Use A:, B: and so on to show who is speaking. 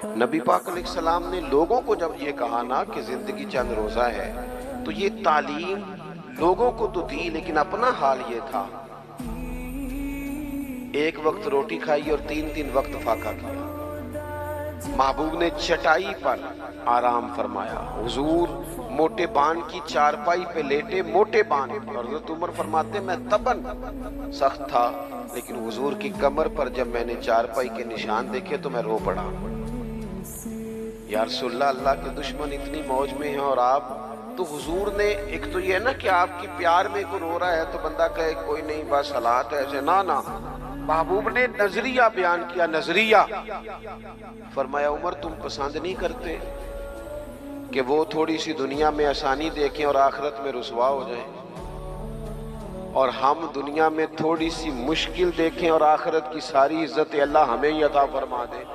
A: नबी पाक अलैहिस्सलाम ने लोगों को जब ये कहा ना कि जिंदगी चंद रोजा है, तो ये तालीम लोगों को तो दी, लेकिन अपना हाल ये था, एक वक्त रोटी खाई और 3-3 वक्त फाका किया। महबूब ने चटाई पर आराम फरमाया, हुजूर मोटे बान की चारपाई पे लेटे, मोटे बान। और हज़रत उमर फरमाते मैं तबन सख्त था, लेकिन हुजूर की कमर पर जब मैंने चारपाई के निशान देखे तो मैं रो पड़ा। या रसूलल्लाह, अल्लाह के दुश्मन इतनी मौज में हैं और आप तो हुजूर ने, एक तो ये है ना कि आपकी प्यार में कोई रो रहा है तो बंदा कहे कोई नहीं बस हालात है ऐसे, ना ना, महबूब ने नजरिया बयान किया, नजरिया। फरमाया उमर तुम पसंद नहीं करते कि वो थोड़ी सी दुनिया में आसानी देखें और आखिरत में रुसवा हो जाए, और हम दुनिया में थोड़ी सी मुश्किल देखें और आखिरत की सारी इज्जत अल्लाह हमें ही अता फरमा दे।